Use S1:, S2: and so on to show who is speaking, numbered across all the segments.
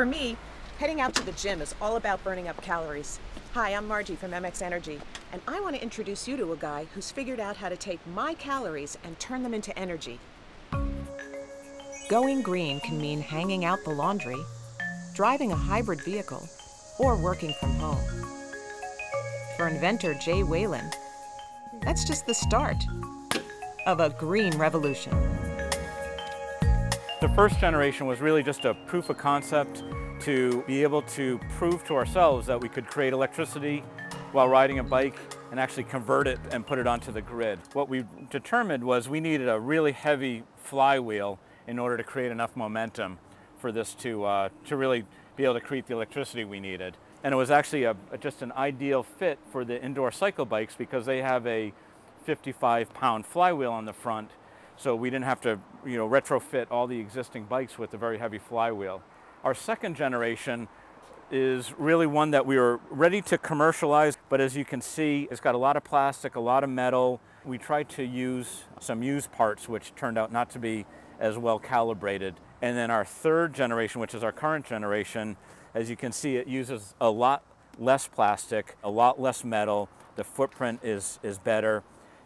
S1: For me, heading out to the gym is all about burning up calories. Hi, I'm Margie from MX Energy, and I want to introduce you to a guy who's figured out how to take my calories and turn them into energy. Going green can mean hanging out the laundry, driving a hybrid vehicle, or working from home. For inventor Jay Whalen, that's just the start of a green revolution.
S2: The first generation was really just a proof of concept to be able to prove to ourselves that we could create electricity while riding a bike and actually convert it and put it onto the grid. What we determined was we needed a really heavy flywheel in order to create enough momentum for this to really be able to create the electricity we needed. And it was actually just an ideal fit for the indoor cycle bikes because they have a 55-pound flywheel on the front, so we didn't have to retrofit all the existing bikes with a very heavy flywheel. Our second generation is really one that we were ready to commercialize, but as you can see, it's got a lot of plastic, a lot of metal. We tried to use some used parts, which turned out not to be as well calibrated. And then our third generation, which is our current generation, as you can see, it uses a lot less plastic, a lot less metal. The footprint is better.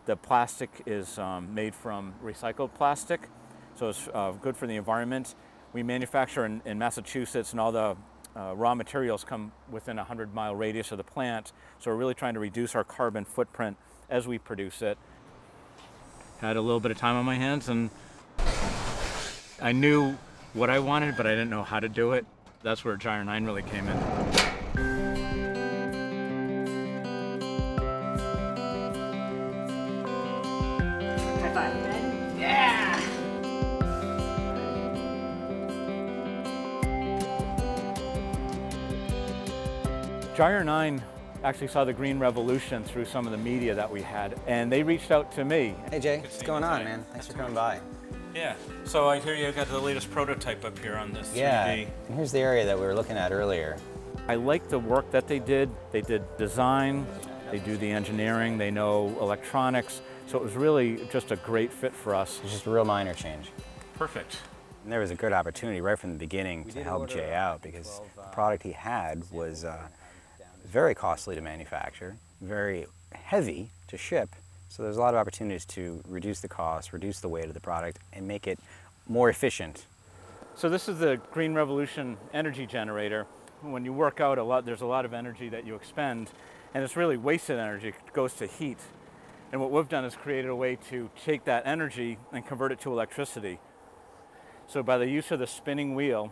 S2: The plastic is made from recycled plastic, so it's good for the environment. We manufacture in Massachusetts, and all the raw materials come within a 100-mile radius of the plant, so we're really trying to reduce our carbon footprint as we produce it. Had a little bit of time on my hands, and I knew what I wanted, but I didn't know how to do it. That's where Gyre 9 really came in.
S1: High five, Ben. Yeah!
S2: Gyre 9 actually saw the green revolution through some of the media that we had, and they reached out to me.
S3: Hey Jay, what's going on, man? Thanks for coming by.
S2: Yeah, so I hear you got the latest prototype up here on this 3D.
S3: Yeah, and here's the area that we were looking at earlier.
S2: I like the work that they did. They did design, they do the engineering, they know electronics, so it was really just a great fit for us.
S3: It's just a real minor change.
S2: Perfect.
S3: And there was a good opportunity right from the beginning to help Jay out because the product he had was very costly to manufacture, very heavy to ship. So there's a lot of opportunities to reduce the cost, reduce the weight of the product, and make it more efficient.
S2: So this is the Green Revolution energy generator. When you work out there's a lot of energy that you expend, and it's really wasted energy. It goes to heat. And what we've done is created a way to take that energy and convert it to electricity. So by the use of the spinning wheel,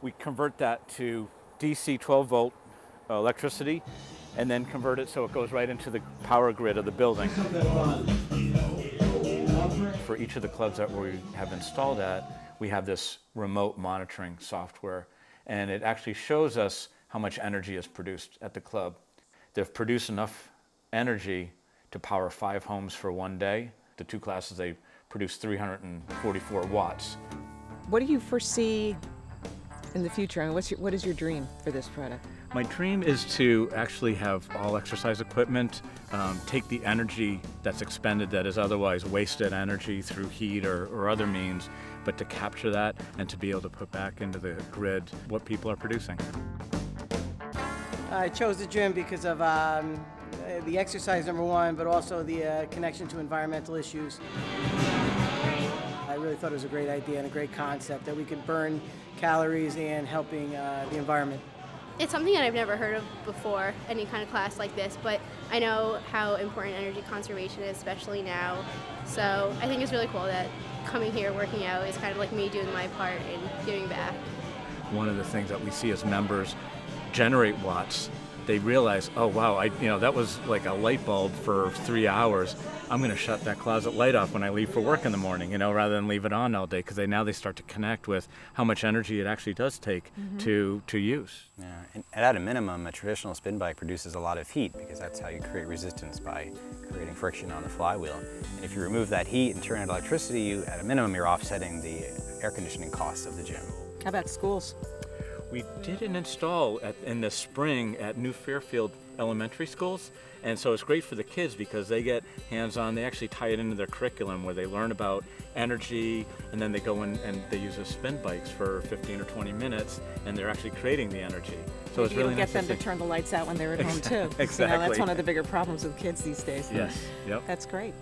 S2: we convert that to DC 12-volt electricity, and then convert it so it goes right into the power grid of the building. For each of the clubs that we have installed at, we have this remote monitoring software, and it actually shows us how much energy is produced at the club. They've produced enough energy to power 5 homes for one day. The 2 classes, they produce 344 watts.
S1: What do you foresee in the future? I mean, what is your dream for this product?
S2: My dream is to actually have all exercise equipment take the energy that's expended that is otherwise wasted energy through heat or other means, but to capture that and to be able to put back into the grid what people are producing.
S4: I chose the gym because of the exercise, number one, but also the connection to environmental issues. I really thought it was a great idea and a great concept that we could burn calories and helping the environment.
S5: It's something that I've never heard of before, any kind of class like this, but I know how important energy conservation is, especially now. So I think it's really cool that coming here, working out, is kind of like me doing my part in giving back.
S2: One of the things that we see as members generate watts, they realize, oh wow, that was like a light bulb for 3 hours. I'm going to shut that closet light off when I leave for work in the morning, rather than leave it on all day, because now they start to connect with how much energy it actually does take to use.
S3: Yeah, and at a minimum, a traditional spin bike produces a lot of heat because that's how you create resistance, by creating friction on the flywheel. And if you remove that heat and turn it into electricity, at a minimum, you're offsetting the air conditioning costs of the gym.
S1: How about schools?
S2: We did an install in the spring at New Fairfield Elementary Schools, and so it's great for the kids because they get hands-on. They actually tie it into their curriculum where they learn about energy, and then they go in and they use the spin bikes for 15 or 20 minutes, and they're actually creating the energy. So it's really
S6: nice. Get them to turn the lights out when they're at home too.
S2: Exactly.
S6: That's one of the bigger problems with kids these days.
S2: Yes. Yep.
S6: That's great.